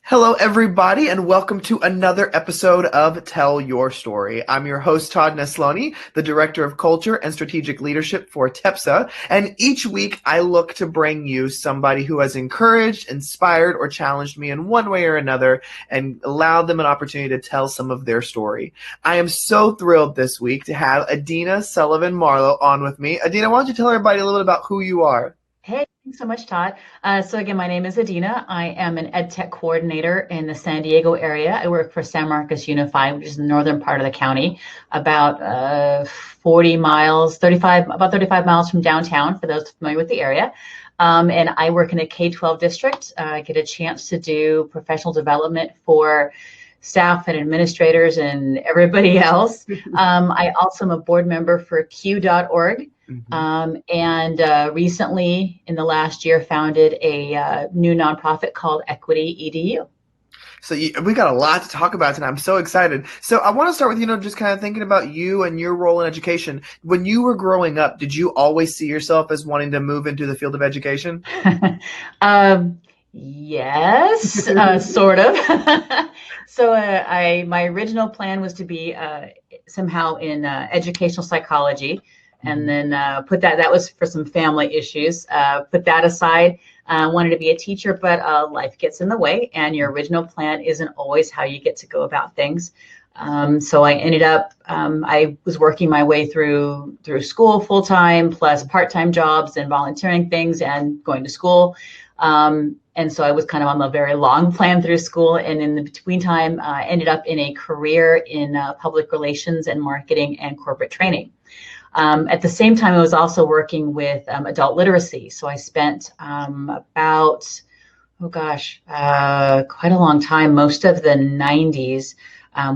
Hello, everybody, and welcome to another episode of Tell Your Story. I'm your host, Todd Nesloni, the Director of Culture and Strategic Leadership for TEPSA, and each week I look to bring you somebody who has encouraged, inspired, or challenged me in one way or another and allowed them an opportunity to tell some of their story. I am so thrilled this week to have Adina Sullivan-Marlow on with me. Adina, why don't you tell everybody a little bit about who you are? Hey, thanks so much, Todd. So again, my name is Adina. I am an ed tech coordinator in the San Diego area. I work for San Marcos Unified, which is the northern part of the county, about 40 miles, about 35 miles from downtown, for those familiar with the area. And I work in a K-12 district. I get a chance to do professional development for staff and administrators and everybody else. I also am a board member for Q.org. And recently, in the last year, founded a new nonprofit called EquityEDU. So we got a lot to talk about tonight. I'm so excited. So I want to start with, just kind of thinking about you and your role in education. When you were growing up, did you always see yourself as wanting to move into the field of education? Yes, sort of. So my original plan was to be somehow in educational psychology. And then that was for some family issues. Put that aside, wanted to be a teacher, but life gets in the way, and your original plan isn't always how you get to go about things. So I ended up, I was working my way through school full-time, plus part-time jobs and volunteering things and going to school. And so I was kind of on the very long plan through school. And in the between time, I ended up in a career in public relations and marketing and corporate training. At the same time, I was also working with adult literacy. So I spent about, quite a long time, most of the 90s,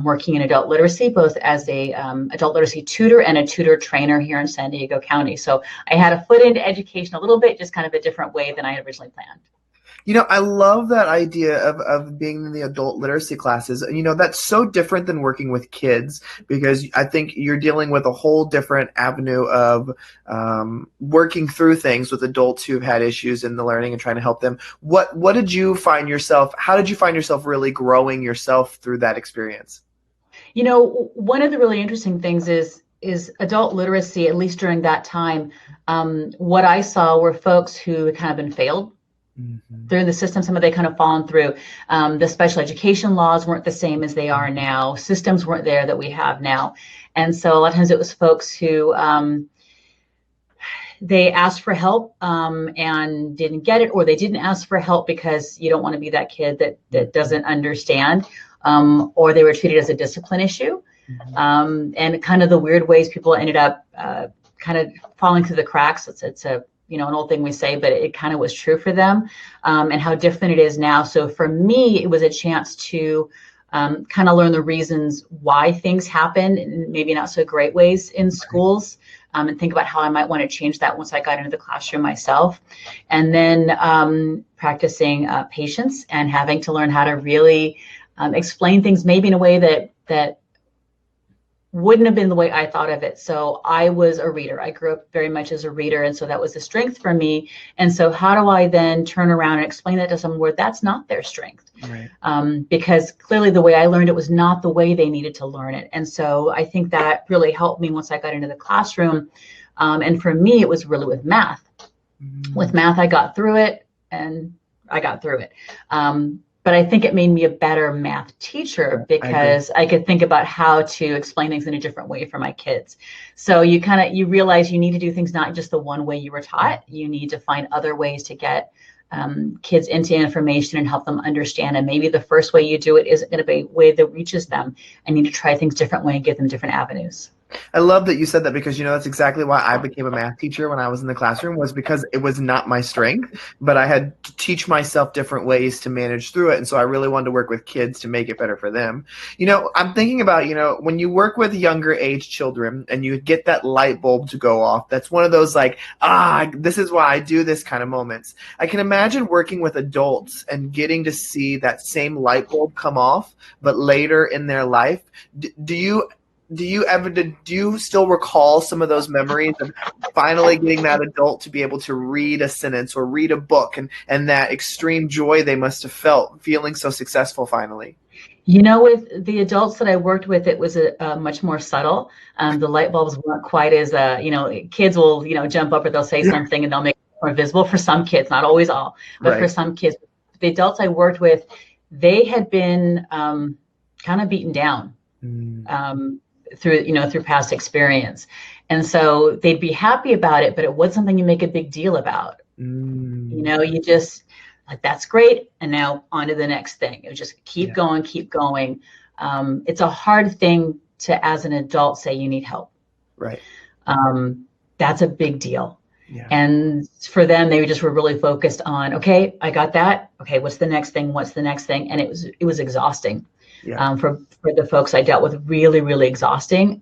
working in adult literacy, both as a adult literacy tutor and a tutor trainer here in San Diego County. So I had a foot into education a little bit, just kind of a different way than I had originally planned. I love that idea of being in the adult literacy classes. That's so different than working with kids, because I think you're dealing with a whole different avenue of working through things with adults who've had issues in the learning and trying to help them. What did you find yourself, how did you find yourself really growing yourself through that experience? One of the really interesting things is adult literacy, at least during that time, what I saw were folks who had kind of been failed through the system. Some of they kind of fallen through. The special education laws weren't the same as they are now. Systems weren't there that we have now. And so a lot of times it was folks who they asked for help and didn't get it, or they didn't ask for help because you don't want to be that kid that doesn't understand, or they were treated as a discipline issue. And kind of the weird ways people ended up kind of falling through the cracks. It's a an old thing we say, but it kind of was true for them, and how different it is now. So for me, it was a chance to kind of learn the reasons why things happen in maybe not so great ways in schools, and think about how I might want to change that once I got into the classroom myself. And then practicing patience and having to learn how to really explain things maybe in a way that wouldn't have been the way I thought of it. So I was a reader. I grew up very much as a reader. And so that was a strength for me. And so how do I then turn around and explain that to someone where that's not their strength? Right. Because clearly the way I learned it was not the way they needed to learn it. And so I think that really helped me once I got into the classroom. And for me, it was really with math. With math, I got through it, and I got through it. But I think it made me a better math teacher because I could think about how to explain things in a different way for my kids. So you realize you need to do things not just the one way you were taught. You need to find other ways to get kids into information and help them understand. And maybe the first way you do it isn't going to be a way that reaches them. I need to try things different way and give them different avenues. I love that you said that, because that's exactly why I became a math teacher when I was in the classroom, was because it was not my strength, but I had to teach myself different ways to manage through it. And so I really wanted to work with kids to make it better for them. I'm thinking about, when you work with younger age children and you get that light bulb to go off, that's one of those this is why I do this kind of moments. I can imagine working with adults and getting to see that same light bulb come off, but later in their life. do you still recall some of those memories of finally getting that adult to be able to read a sentence or read a book, and that extreme joy they must have felt feeling so successful finally? With the adults that I worked with, it was a much more subtle. The light bulbs weren't quite as, kids will, jump up or they'll say something and they'll make it more visible for some kids, not always all, but for some kids. The adults I worked with, they had been kind of beaten down through past experience. And so they'd be happy about it, but it wasn't something you make a big deal about. You just, like, that's great. And now on to the next thing. It would just keep going. It's a hard thing to, as an adult, say you need help. Right. That's a big deal. Yeah. And for them, they just were really focused on, okay, I got that. Okay, what's the next thing? And it was exhausting. Yeah. For the folks I dealt with, really, really exhausting.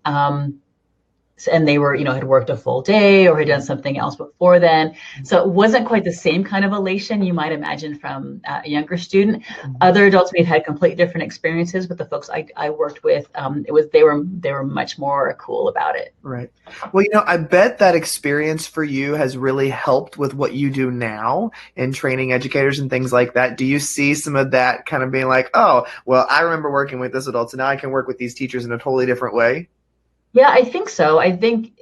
And they were, had worked a full day or had done something else before then. So it wasn't quite the same kind of elation you might imagine from a younger student. Other adults may have had completely different experiences, but the folks I worked with, they were much more cool about it. Right. Well, I bet that experience for you has really helped with what you do now in training educators and things like that. Do you see some of that kind of being like, oh, well, I remember working with this adult, so now I can work with these teachers in a totally different way? Yeah, I think so. I think,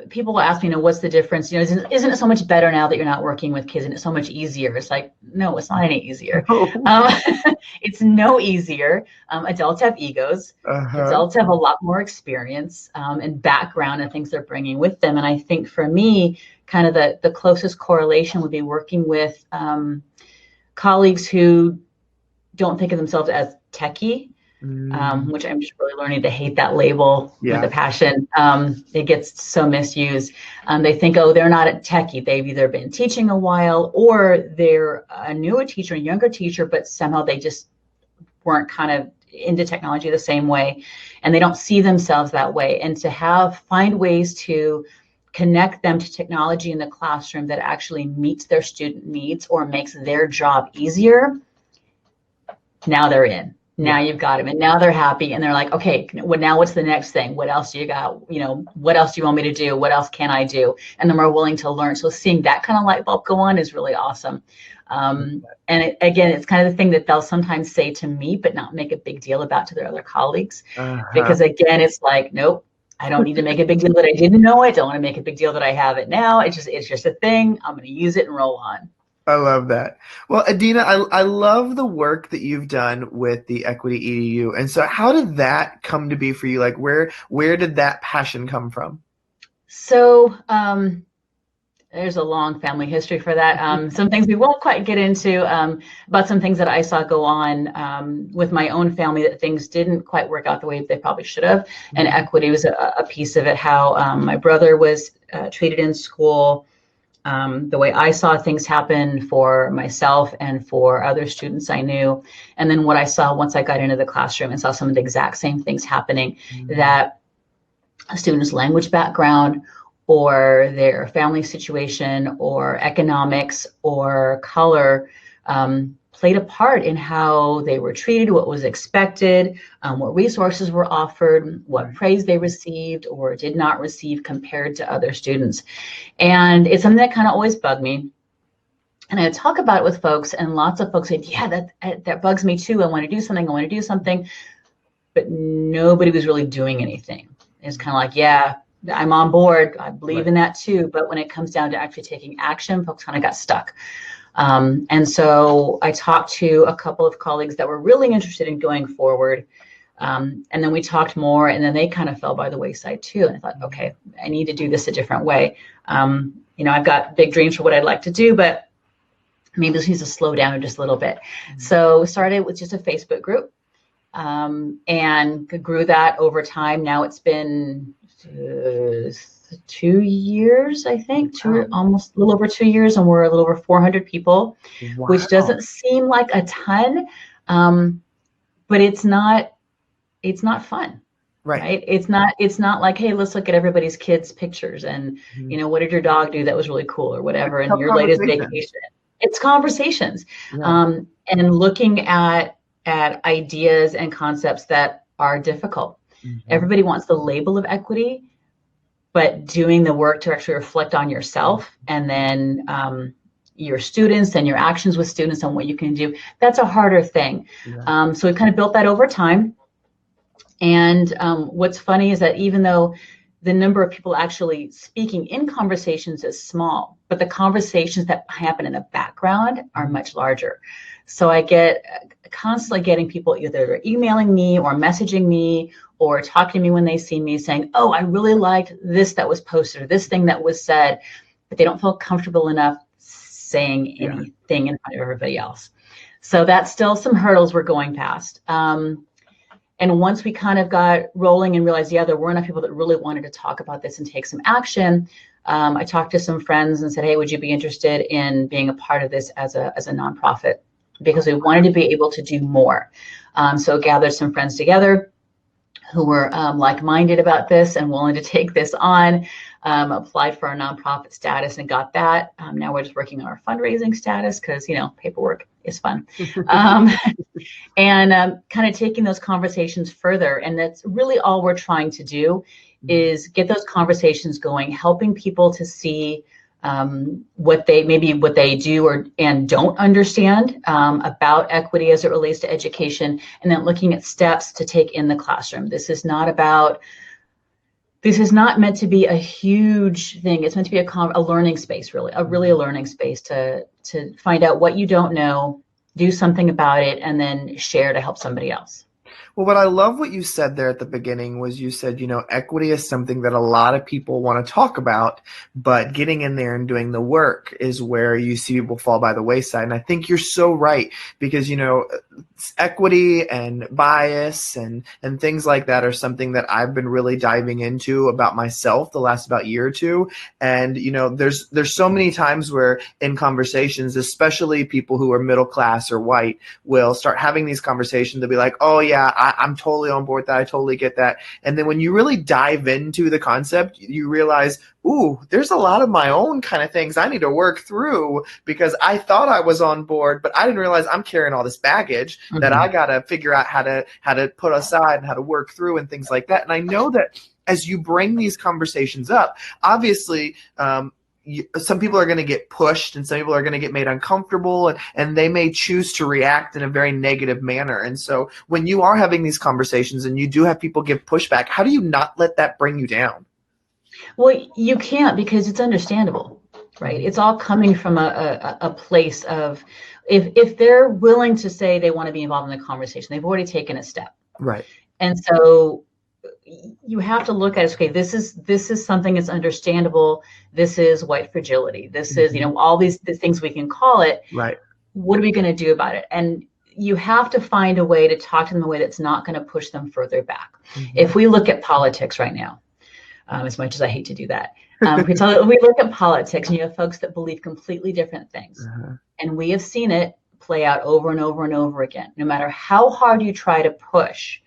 people will ask me, what's the difference? Isn't it so much better now that you're not working with kids and it's so much easier? It's like, no, it's not any easier. It's no easier. Adults have egos. Adults have a lot more experience and background and things they're bringing with them. And I think for me, kind of the closest correlation would be working with colleagues who don't think of themselves as techie. Which I'm just really learning to hate that label with a passion. It gets so misused. They think, oh, they're not a techie. They've either been teaching a while or they're a newer teacher, a younger teacher, but somehow they just weren't kind of into technology the same way. And they don't see themselves that way. And to find ways to connect them to technology in the classroom that actually meets their student needs or makes their job easier, now they're in. Now you've got them, and now they're happy, and they're like, okay, now what's the next thing? What else do you got? What else do you want me to do? What else can I do? And they're more willing to learn. So seeing that kind of light bulb go on is really awesome. And it's kind of the thing that they'll sometimes say to me, but not make a big deal about to their other colleagues. Because again, it's like, nope, I don't need to make a big deal that I didn't know it. Don't want to make a big deal that I have it now. It's just a thing. I'm going to use it and roll on. I love that. Well, Adina, I love the work that you've done with the EquityEDU. And so how did that come to be for you? Like, where did that passion come from? So there's a long family history for that. Some things we won't quite get into, but some things that I saw go on with my own family, that things didn't quite work out the way they probably should have. And equity was a piece of it, how my brother was treated in school. The way I saw things happen for myself and for other students I knew. And then what I saw once I got into the classroom and saw some of the exact same things happening, that a student's language background or their family situation or economics or color played a part in how they were treated, what was expected, what resources were offered, what praise they received or did not receive compared to other students. And it's something that kind of always bugged me. And I talk about it with folks, and lots of folks say, yeah, that bugs me too. I want to do something. But nobody was really doing anything. It's kind of like, yeah, I'm on board. I believe in that too. But when it comes down to actually taking action, folks kind of got stuck. And so I talked to a couple of colleagues that were really interested in going forward. And then we talked more, and then they kind of fell by the wayside too. And I thought, okay, I need to do this a different way. I've got big dreams for what I'd like to do, but maybe this needs to slow down just a little bit. So started with just a Facebook group, and grew that over time. Now it's been 2 years, I think, almost a little over 2 years, and we're a little over 400 people, which doesn't seem like a ton, but it's not fun, right? It's not like, hey, let's look at everybody's kids' pictures and what did your dog do that was really cool or whatever, and your latest vacation. It's conversations, and looking at ideas and concepts that are difficult. Everybody wants the label of equity, but doing the work to actually reflect on yourself and then your students and your actions with students and what you can do, that's a harder thing. Yeah. So we've kind of built that over time. And what's funny is that even though the number of people actually speaking in conversations is small, but the conversations that happen in the background are much larger. So I get constantly getting people either emailing me or messaging me or talking to me when they see me saying, oh, I really liked this that was posted or this thing that was said, but they don't feel comfortable enough saying anything in front of everybody else. So that's still some hurdles we're going past. And once we kind of got rolling and realized, there were enough people that really wanted to talk about this and take some action, I talked to some friends and said, hey, would you be interested in being a part of this as a nonprofit? Because we wanted to be able to do more. So gathered some friends together who were like-minded about this and willing to take this on, applied for our nonprofit status and got that. Now we're just working on our fundraising status because, paperwork is fun. And kind of taking those conversations further. And that's really all we're trying to do is get those conversations going, helping people to see what they do and don't understand about equity as it relates to education, and then looking at steps to take in the classroom. This is not meant to be a huge thing. It's meant to be a learning space, really a learning space to find out what you don't know, do something about it, and then share to help somebody else. Well, what I love what you said there at the beginning was you said, equity is something that a lot of people want to talk about, but getting in there and doing the work is where you see people fall by the wayside. And I think you're so right because, equity and bias and things like that are something that I've been really diving into about myself the last about year or two. And, there's so many times where in conversations, especially people who are middle class or white will start having these conversations. They'll be like, oh yeah, I'm totally on board with that. I totally get that. And then when you really dive into the concept, you realize, ooh, there's a lot of my own kind of things I need to work through because I thought I was on board, but I didn't realize I'm carrying all this baggage that I got to figure out how to put aside and how to work through and things like that. And I know that as you bring these conversations up, obviously, some people are going to get pushed and some people are going to get made uncomfortable and they may choose to react in a very negative manner. And so when you are having these conversations and you do have people give pushback, how do you not let that bring you down? Well, you can't because it's understandable, right? It's all coming from a place of if they're willing to say they want to be involved in the conversation, they've already taken a step. Right. And so you have to look at it, okay, this is something that's understandable. This is white fragility. This is, all these things we can call it. Right. What are we going to do about it? And you have to find a way to talk to them in a way that's not going to push them further back. If we look at politics right now, as much as I hate to do that, we look at politics and you have folks that believe completely different things. And we have seen it play out over and over and over again. No matter how hard you try to push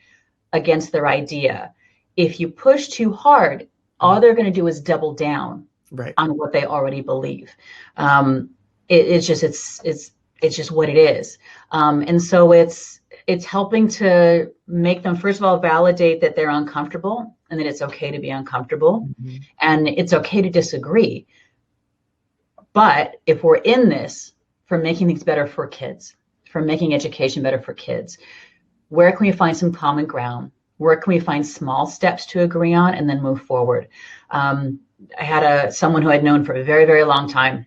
against their idea, if you push too hard, all they're going to do is double down on what they already believe. It's just what it is. And so it's helping to make them, first of all, validate that they're uncomfortable and that it's okay to be uncomfortable and it's okay to disagree. But if we're in this for making things better for kids, for making education better for kids, where can we find some common ground? Where can we find small steps to agree on and then move forward? I had someone who I'd known for a very, very long time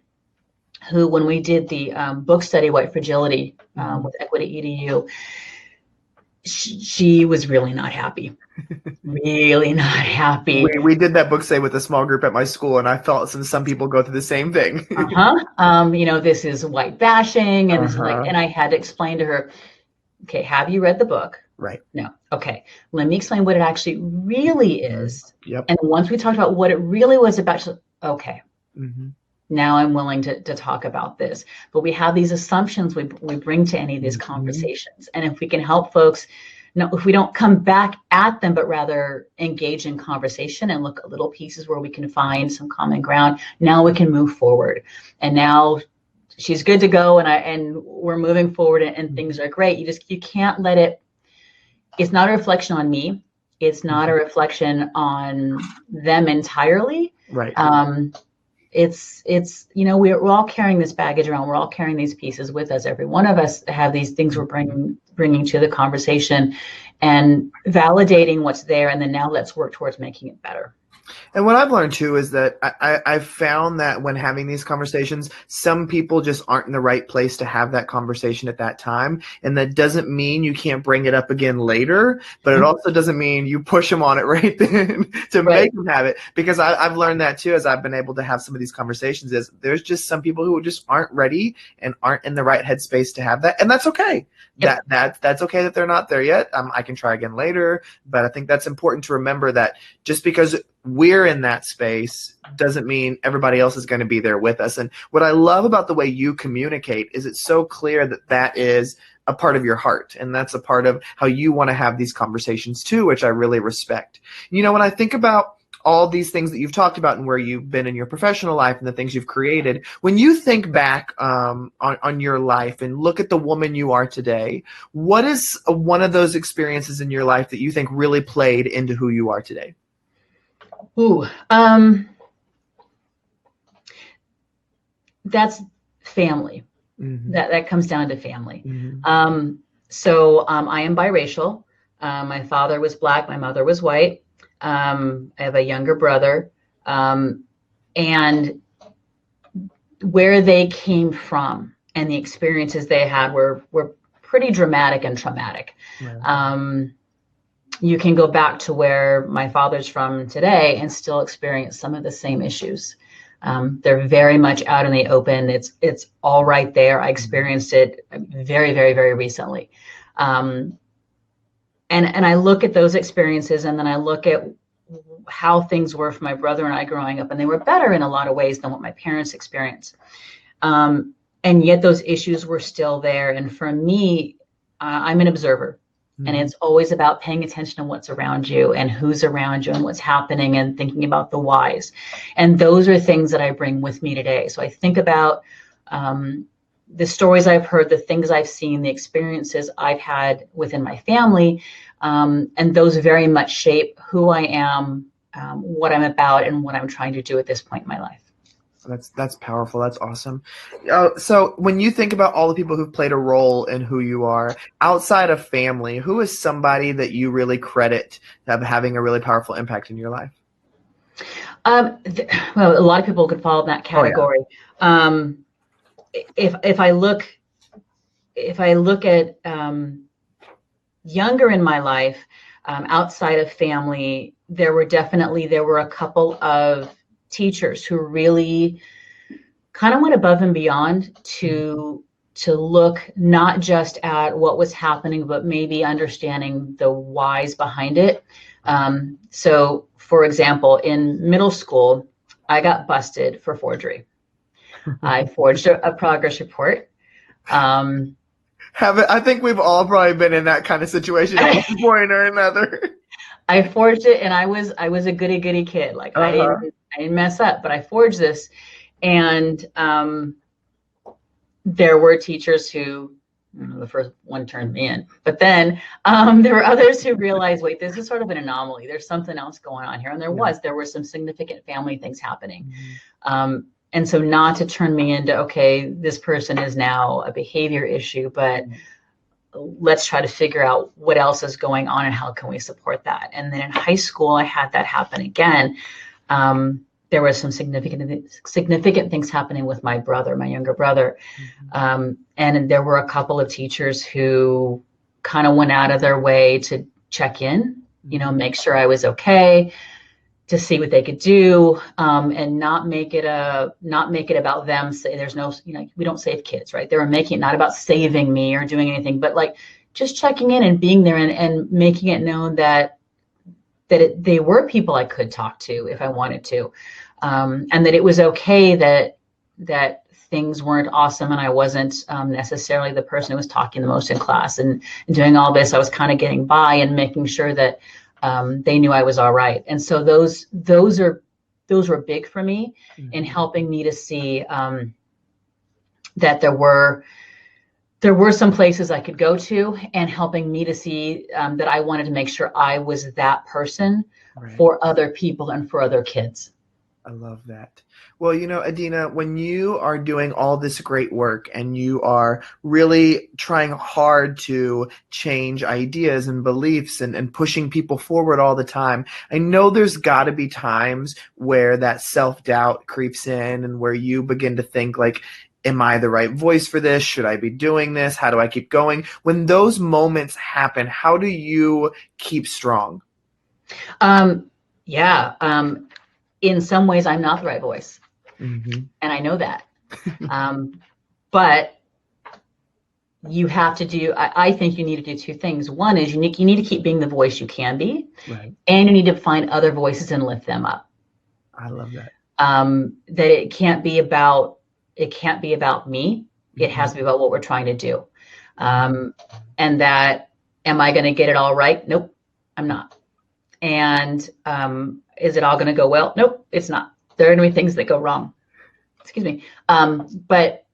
who, when we did the book study, White Fragility with EquityEDU, she was really not happy. Really not happy. We did that book study with a small group at my school, and I felt some people go through the same thing. This is white bashing, and this is and I had to explain to her, okay, have you read the book? Right. No. Okay. Let me explain what it actually really is. Yep. And once we talked about what it really was about, okay, now I'm willing to talk about this. But we have these assumptions we bring to any of these conversations. And if we can help folks, if we don't come back at them, but rather engage in conversation and look at little pieces where we can find some common ground, now we can move forward. And now she's good to go, and we're moving forward, and things are great. You can't let it. It's not a reflection on me. It's not a reflection on them entirely. Right. It's we're all carrying this baggage around. We're all carrying these pieces with us. Every one of us have these things we're bringing to the conversation and validating what's there. And then now let's work towards making it better. And what I've learned too is that I've found that when having these conversations, some people just aren't in the right place to have that conversation at that time. And that doesn't mean you can't bring it up again later, but it also doesn't mean you push them on it right then to make them have it. Because I've learned that too, as I've been able to have some of these conversations, is there's just some people who just aren't ready and aren't in the right headspace to have that. And that's okay. Yep. That's okay that they're not there yet. I can try again later. But I think that's important to remember, that just because we're in that space doesn't mean everybody else is going to be there with us. And what I love about the way you communicate is it's so clear that that is a part of your heart, and that's a part of how you want to have these conversations too, which I really respect. You know, when I think about all these things that you've talked about and where you've been in your professional life and the things you've created, when you think back on your life and look at the woman you are today, what is one of those experiences in your life that you think really played into who you are today? That's family. Mm-hmm. That comes down to family. Mm-hmm. So I am biracial. My father was Black. My mother was white. I have a younger brother. And where they came from and the experiences they had were pretty dramatic and traumatic. Right. You can go back to where my father's from today and still experience some of the same issues. They're very much out in the open. It's all right there. I experienced it very, very, very recently. And I look at those experiences, and then I look at how things were for my brother and I growing up, and they were better in a lot of ways than what my parents experienced. And yet those issues were still there. And for me, I'm an observer. And it's always about paying attention to what's around you and who's around you and what's happening, and thinking about the whys. And those are things that I bring with me today. So I think about the stories I've heard, the things I've seen, the experiences I've had within my family. And those very much shape who I am, what I'm about, and what I'm trying to do at this point in my life. That's powerful. That's awesome. So when you think about all the people who've played a role in who you are outside of family, who is somebody that you really credit of having a really powerful impact in your life? Well, a lot of people could fall in that category. Oh, yeah. If I look at younger in my life, outside of family, there were a couple of teachers who really kind of went above and beyond to look not just at what was happening, but maybe understanding the whys behind it. So, for example, in middle school, I got busted for forgery. I forged a progress report. I think we've all probably been in that kind of situation at one point or another. I forged it, and I was a goody kid. Like I didn't mess up, but I forged this. And there were teachers who, the first one turned me in, but then there were others who realized, wait, this is sort of an anomaly. There's something else going on here. And there were some significant family things happening. And so not to turn me into, okay, this person is now a behavior issue, but let's try to figure out what else is going on and how can we support that. And then in high school, I had that happen again. There were some significant things happening with my brother, my younger brother. And there were a couple of teachers who kind of went out of their way to check in, make sure I was okay, to see what they could do, and not make it about them. Say there's no, we don't save kids, right? They were making it not about saving me or doing anything, but like just checking in and being there and making it known that they were people I could talk to if I wanted to, and that it was okay that things weren't awesome and I wasn't necessarily the person who was talking the most in class and doing all this. I was kind of getting by and making sure that they knew I was all right. And so those were big for me in helping me to see that there were there were some places I could go to, and helping me to see that I wanted to make sure I was that person for other people and for other kids. I love that. Well, Adina, when you are doing all this great work and you are really trying hard to change ideas and beliefs and pushing people forward all the time, I know there's got to be times where that self-doubt creeps in and where you begin to think like, am I the right voice for this? Should I be doing this? How do I keep going? When those moments happen, how do you keep strong? In some ways, I'm not the right voice. And I know that. But you have to do, I think you need to do two things. One is you need to keep being the voice you can be. And you need to find other voices and lift them up. I love that. That it can't be about me. It has to be about what we're trying to do. And that, am I going to get it all right? Nope, I'm not. And is it all going to go well? Nope, it's not. There are going to be things that go wrong. Excuse me. But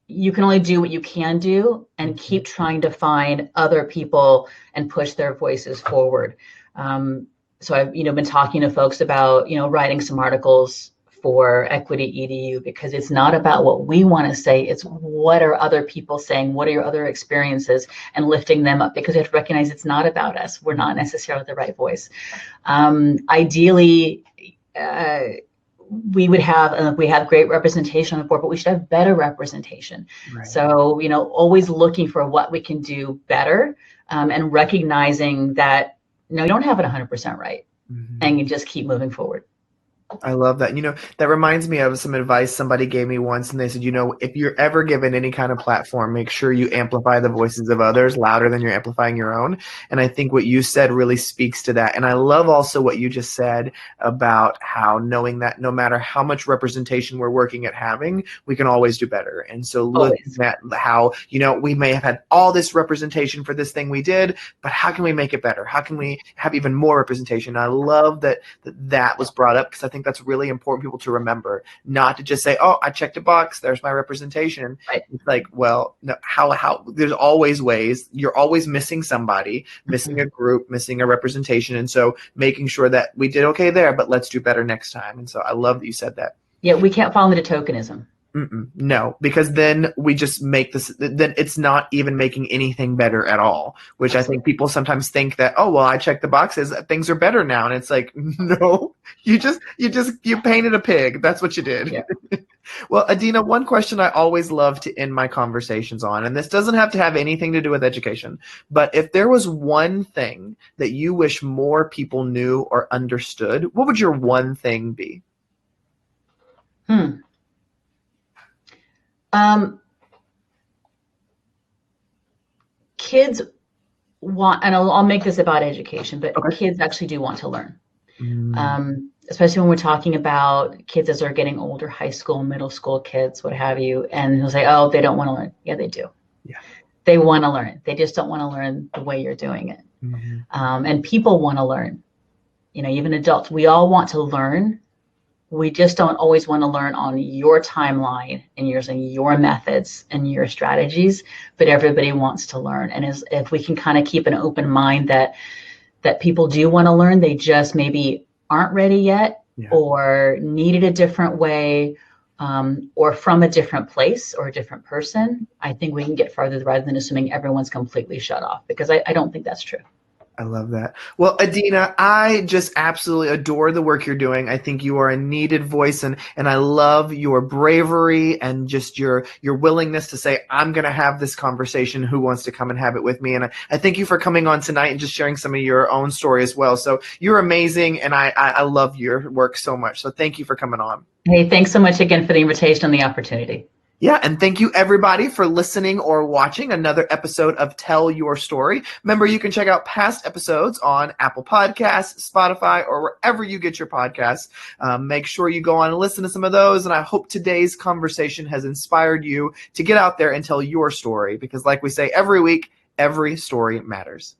you can only do what you can do, and keep trying to find other people and push their voices forward. So I've been talking to folks about writing some articles for EquityEDU, because it's not about what we want to say, it's what are other people saying, what are your other experiences, and lifting them up, because we have to recognize it's not about us. We're not necessarily the right voice. Ideally, we would have, we have great representation on the board, but we should have better representation. So, always looking for what we can do better, and recognizing that, no, you don't have it 100% right, and you just keep moving forward. I love that. That reminds me of some advice somebody gave me once, and they said, if you're ever given any kind of platform, make sure you amplify the voices of others louder than you're amplifying your own. And I think what you said really speaks to that. And I love also what you just said about how knowing that no matter how much representation we're working at having, we can always do better. And so looking at how, we may have had all this representation for this thing we did, but how can we make it better? How can we have even more representation? I love that was brought up, because I think that's really important people to remember, not to just say, oh, I checked a box, there's my representation. It's like, well, no, how there's always ways. You're always missing somebody, missing a group, missing a representation. And so making sure that we did okay there, but let's do better next time. And so I love that you said that. Yeah, we can't fall into tokenism. No, because then we just make this, then it's not even making anything better at all, which I think people sometimes think that, oh, well, I checked the boxes, things are better now. And it's like, no, you painted a pig. That's what you did. Yeah. Well, Adina, one question I always love to end my conversations on, and this doesn't have to have anything to do with education, but if there was one thing that you wish more people knew or understood, what would your one thing be? Kids want, and I'll make this about education, but kids actually do want to learn. Especially when we're talking about kids as they're getting older, high school, middle school kids, what have you. And they'll say, oh, they don't want to learn. Yeah, they do. Yeah. They want to learn. They just don't want to learn the way you're doing it. And people want to learn. Even adults, we all want to learn. We just don't always want to learn on your timeline and using your methods and your strategies, but everybody wants to learn. And if we can kind of keep an open mind that people do want to learn, they just maybe aren't ready yet, or need it a different way, or from a different place or a different person, I think we can get farther rather than assuming everyone's completely shut off, because I don't think that's true. I love that. Well, Adina, I just absolutely adore the work you're doing. I think you are a needed voice, and I love your bravery and just your willingness to say, I'm going to have this conversation. Who wants to come and have it with me? And I thank you for coming on tonight and just sharing some of your own story as well. So you're amazing, and I love your work so much. So thank you for coming on. Hey, thanks so much again for the invitation and the opportunity. Yeah, and thank you everybody for listening or watching another episode of Tell Your Story. Remember, you can check out past episodes on Apple Podcasts, Spotify, or wherever you get your podcasts. Make sure you go on and listen to some of those, and I hope today's conversation has inspired you to get out there and tell your story, because like we say every week, every story matters.